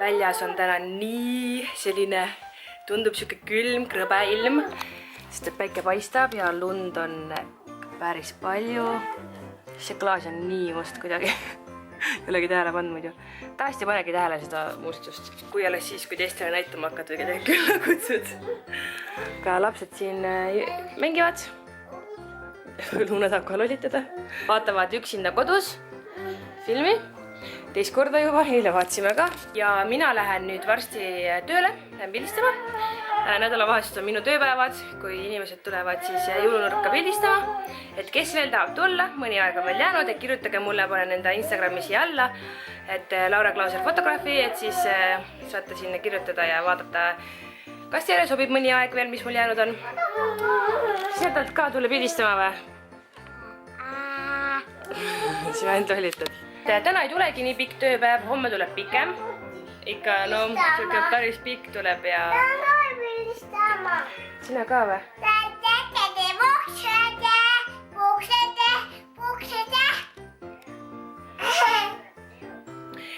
väljas on täna nii selline, tundub siuke külm, krõbe ilm, sest et päike paistab ja lund on päris palju. See klaas on nii must kuidagi. Ei olegi tähele pannud muidu. Tahasti panegi tähele seda mustust. Kui alles siis, kui teistele näitama hakkad või kedagi külla kutsud. Ka lapsed siin mängivad. Luna tahab ka lollitada. Vaatavad üksinda kodus filmi. Teist korda juba, eile vaatasime ka. Ja mina lähen nüüd varsti tööle, lähen pildistama. Nädalavahetused on minu tööpäevad, kui inimesed tulevad siis jõulunurka pildistama. Et kes veel tahab tulla, mõni aeg on veel jäänud, et kirjutage mulle, panen enda Instagrami siia alla. Et Laura Klauser fotograafi, et siis saate sinna kirjutada ja vaadata, kas teile sobib mõni aeg veel, mis mul jäänud on. Sealt ka tule pildistama või? Sina end lollitad. Täna ei tulegi nii pikk tööpäev, homme tuleb pikem. Ikka, no, siuke päris pikk tuleb ja... Sina ka või?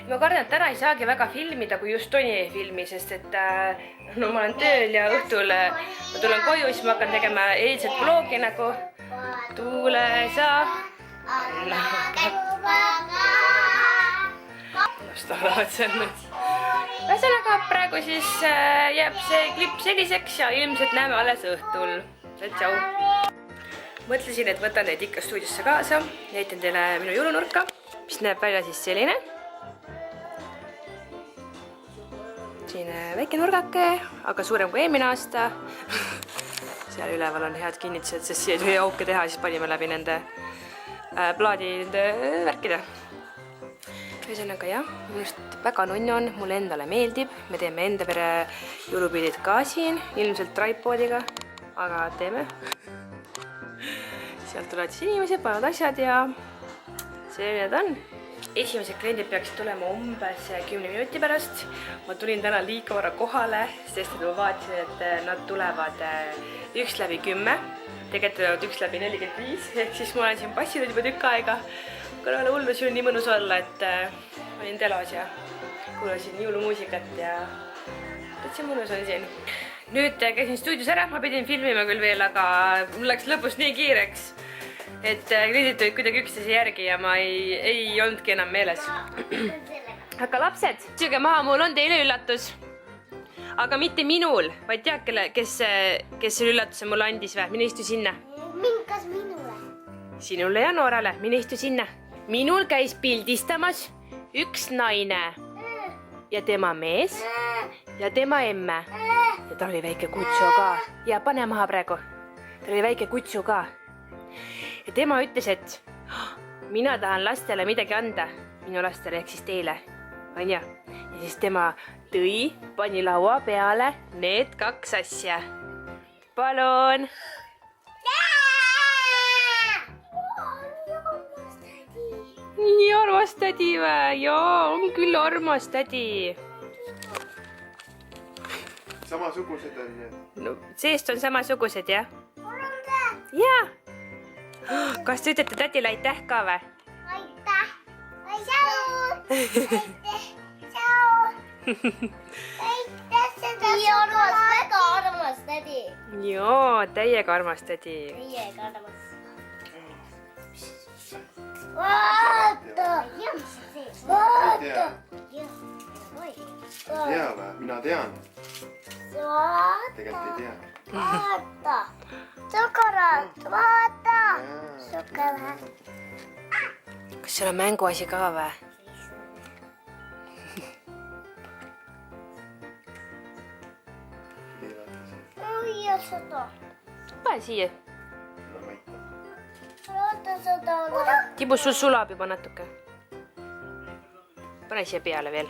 Ma kardan, et täna ei saagi väga filmida, kui just Toni ei filmi, sest et no, ma olen tööl ja õhtul ma tulen koju, siis ma hakkan tegema eilset vlogi nagu Tuulesa. Laulavad seal nüüd. Ühesõnaga praegu siis jääb see klipp selliseks ja ilmselt näeme alles õhtul. Tšau! Mõtlesin, et võtan neid ikka stuudiosse kaasa. Näitan teile minu jõulunurka, mis näeb välja siis selline. Siin väike nurgake, aga suurem kui eelmine aasta. Seal üleval on head kinnitused, sest siia ei tohi auke teha, siis panime läbi nende plaadi värkida. Ühesõnaga jah, just väga nunn on, mulle endale meeldib. Me teeme enda pere jõulupildid ka siin, ilmselt tripoodiga, aga teeme. Sealt tulevad siis inimesed, panevad asjad ja selline ta on. Esimesed kliendid peaksid tulema umbes 10 minuti pärast. Ma tulin täna liiga vara kohale, sest et ma vaatasin, et nad tulevad 1/10. Tegelikult tulevad 1/45, ehk siis ma olen siin passinud juba tükk aega. Kõrvale hullu, siin on nii mõnus olla, et olin telos ja kuulasin jõulumuusikat ja täitsa mõnus on siin. Nüüd käisin stuudios ära, ma pidin filmima küll veel, aga mul läks lõpus nii kiireks, et kliendid tulid kuidagi üksteise järgi ja ma ei olnudki enam meeles. Aga lapsed, sööge maha, mul on teile üllatus. Aga mitte minul, vaid tead, kes selle üllatuse mulle andis või? Mine istu sinna. Kas minule? Sinule ja Noorale, mine istu sinna. Minul käis pildistamas üks naine ja tema mees ja tema emme. Ja ta oli väike kutsu ka. Ja pane maha praegu. Ta oli väike kutsu ka. Ja tema ütles, et mina tahan lastele midagi anda. Minu lastele ehk siis teile. On ja? Ja siis tema tõi, pani laua peale need 2 asja. Palun! Nii armas tädi või? Jaa, on küll armas tädi. Samasugused on need? No, seest on samasugused, jah? Jaa. Kas te ütlete tädile aitäh ka või? Aitäh! Tšau! Aitäh seda armas, väga armas tädi. Jaa, täiega armas tädi. Täiega armas. Vaata! Vaata! Ei tea või? Mina tean. Tegelikult ei tea. Vaata! Šokolaad! Vaata! Šokolaad! Kas sul on mänguasi ka või? Ja seda. Pane siia. Vaata seda. Tibus, sul sulab juba natuke. Pane siia peale veel.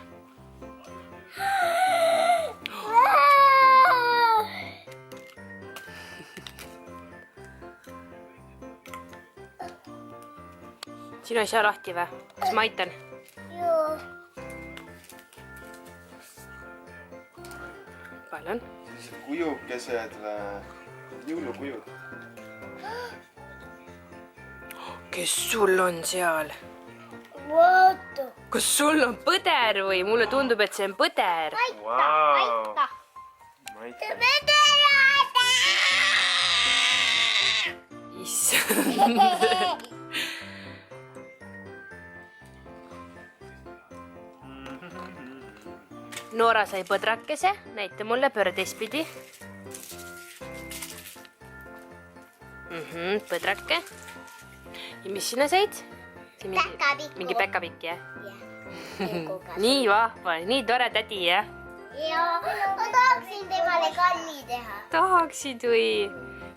Sinu ei saa lahti või? Kas ma aitan? Joo. Paljon? Sellised kujukesed või jõulukujud. Kes sul on seal? Vaata. kas sul on põder või? Mulle tundub, et see on põder. Aita. Issand. Noora sai põdrakese, näita mulle, pööra teistpidi. Põdrake. Ja mis sina said? Päkapikku. Mingi päkapikk, jah? Nii vahva, nii tore tädi, jah? Ja ma tahaksin temale kalli teha. Tahaksid või?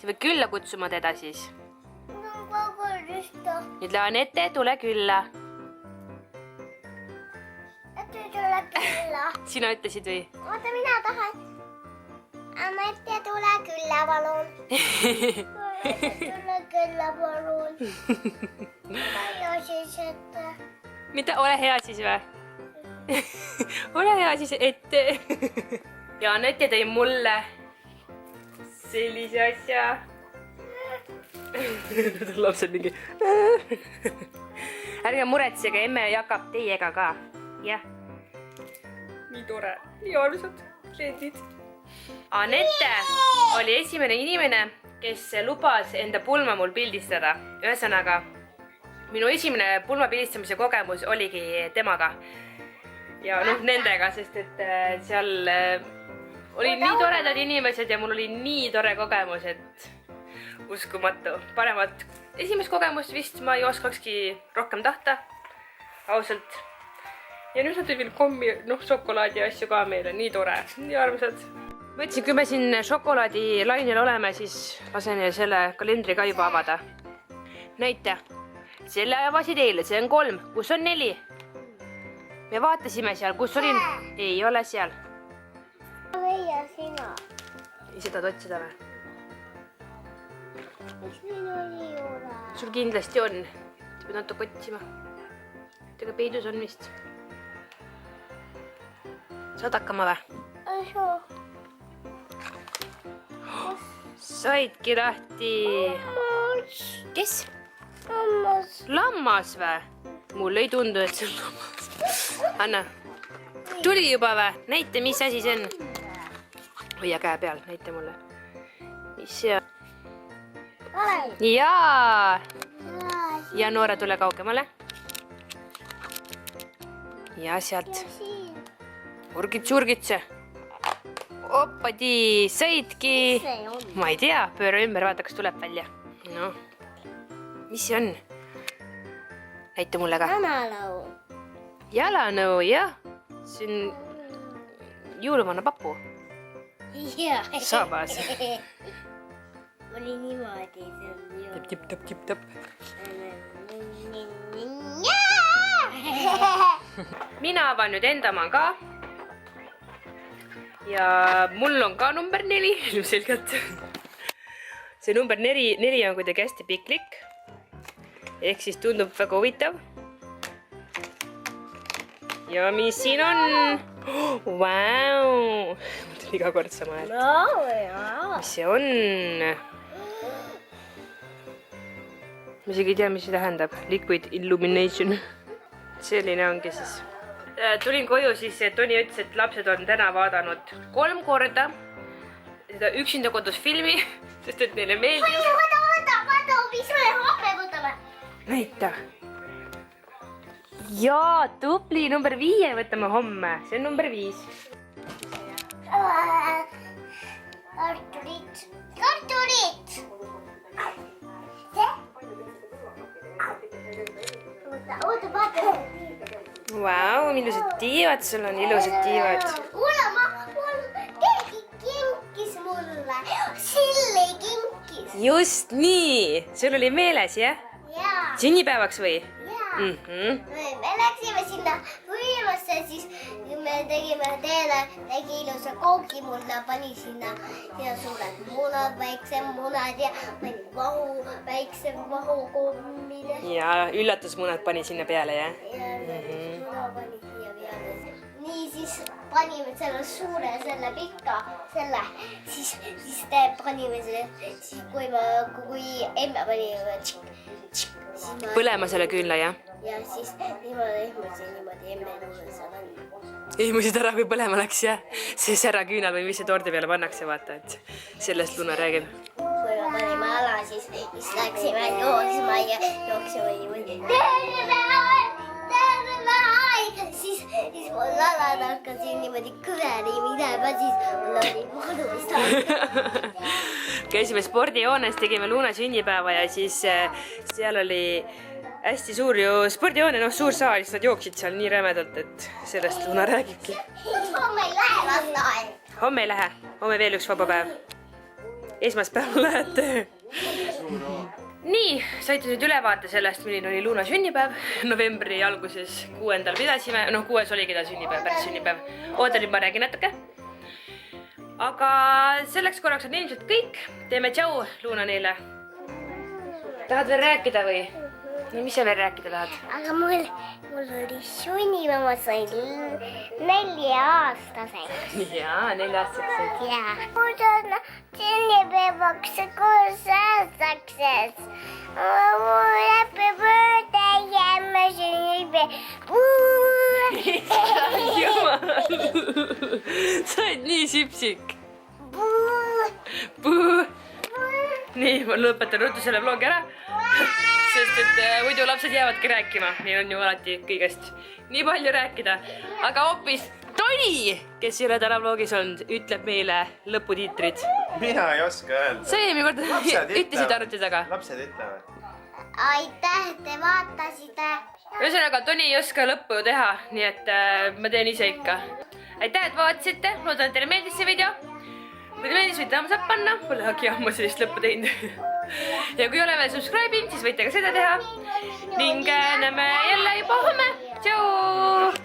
Sa pead külla kutsuma teda siis. Nüüd lähen ette, tule külla. Ette tule külla. Sina ütlesid või? Oota, mina tahan. Anna ette tule külla, palun. Tule külla, palun. Ma ei siis ette. Mida? Ole hea siis või? Ole hea siis ette. Ja Anette tõi mulle sellise asja. Lapsed mingi. Ärge muretsege, emme jagab teiega ka. Jah. Nii tore, nii armsad kleendid. Anette oli esimene inimene, kes lubas enda pulma mul pildistada. Ühesõnaga, minu esimene pulma pildistamise kogemus oligi temaga. Ja noh, nendega, sest et seal oli nii toredad inimesed ja mul oli nii tore kogemus, et uskumatu. Paremat esimest kogemust vist ma ei oskakski rohkem tahta, ausalt. Ja nüüd nad tõid veel kommi, šokolaadi asju ka meile, nii tore, nii armsad. Ma ütlesin, kui me siin šokolaadi lainel oleme, siis lasen selle kalendri ka juba avada. Näita, selle avasid eile, see on 3, kus on 4? Me vaatasime seal, kus olin. Ei ole seal. Meie sina. Ei seda otsida või? Miks minul ei ole? Sul kindlasti on. Sa pead natuke otsima. Tega peidus on vist. Saad hakkama või? Asju. Saidki lahti. Kes? Lammas. Lammas või? Mulle ei tundu, et see on lammas. Anna. Tuli juba või? Näita, mis asi see on. Hoia käe peal, näita mulle. Mis see on? Jaa. Ja Noora, tule kaugemale. Ja sealt. Urgitse. Oppadi, sõidki. Ma ei tea, pööra ümber, vaata, kas tuleb välja. No. Mis see on? Näita mulle ka. Jalanõu. Jalanõu, jah. See on jõuluvana papu. Jah. Saabas. Oli niimoodi, see on ju. Tipp. Mina avan nüüd enda oma ka. Ja mul on ka number 4, ilmselgelt. See number 4 on kuidagi hästi piklik. Ehk siis tundub väga huvitav. Ja mis siin on? Vau! Ma tuli iga kord sama häält. Mis see on? Ma isegi ei tea, mis see tähendab. Liquid Illumination. Selline ongi siis. Tulin koju, siis Toni ütles, et lapsed on täna vaadanud 3 korda seda üksinda kodus filmi, sest et neile meeldib. Vaata, mis me homme võtame. Näita. Jaa, tubli, number 5 võtame homme. See on number 5. Kartulit. Oota, vaata. Vau, millised tiivad sul on, ilusad tiivad. Keegi kinkis mulle. Silli kinkis. Just nii. Sul oli meeles, jah? Jaa. Sünnipäevaks või? Jaa. Me läksime sinna võimasse, siis me tegime teele, tegi ilusa kooki mulle, pani sinna suured munad, väiksem munad ja pani väiksem mahu kommile. Ja üllatusmunad pani sinna peale, jah? Ja muna pani siia peale. Nii siis panime selle suure, selle pika, selle, siis panime selle, siis kui emme panime siis ma põlema selle küünla, jah? ja siis niimoodi emme luules ära. Ehmusid ära, kui põlema läks, jah? See säraküünal või mis see tordi peale pannakse, vaata, et sellest Luna räägib. Kui me panime ala, siis läksime jooksma ja jooksime niimoodi. Terve aeg! Siis mul jalad hakkasid niimoodi kõveri minema, siis mul oli mõnus. Käisime spordijoones, tegime Luna sünnipäeva ja siis seal oli hästi suur ju spordijoone, suur saal, siis nad jooksid seal nii rämedalt, et sellest Luna räägibki. Homme ei lähe lasteaed. Homme ei lähe, homme veel üks vaba päev. Esmaspäeval lähete. Nii, saite nüüd ülevaate sellest, milline oli Luna sünnipäev. Novembri alguses 6. pidasime, 6. oligi ta sünnipäev, päris sünnipäev. Oota, nüüd ma räägin natuke. Aga selleks korraks on ilmselt kõik. Teeme tšau Luna neile. Tahad veel rääkida või? No mis sa veel rääkida tahad? Aga mul oli sünnipäev, ma sain 4-aastaseks. Jaa, 4-aastaseks said. Jaa. Mul on sünnipäevaks 6-aastaseks. Happy birthday, emme sünnipäev. Jumal, sa oled nii sipsik. Puu. Nii, ma lõpetan ruttu selle vlogi ära. Sest et muidu lapsed jäävadki rääkima, neil on ju alati kõigest nii palju rääkida. Aga hoopis Toni, kes ei ole täna vlogis olnud, ütleb meile lõputiitrid. Mina ei oska öelda. Sa eelmine kord ütlesid arvuti taga. Lapsed ütlevad. Aitäh, te vaatasite. Ühesõnaga, Toni ei oska lõppu ju teha, nii et ma teen ise ikka. Aitäh, et vaatasite, loodan, et teile meeldis see video. Kui te meeldis, võite thumbs up panna, pole hagi ammu sellist lõppu teinud. Ja kui ei ole veel subscribe inud, siis võite ka seda teha. Ning näeme jälle juba homme. Tšau!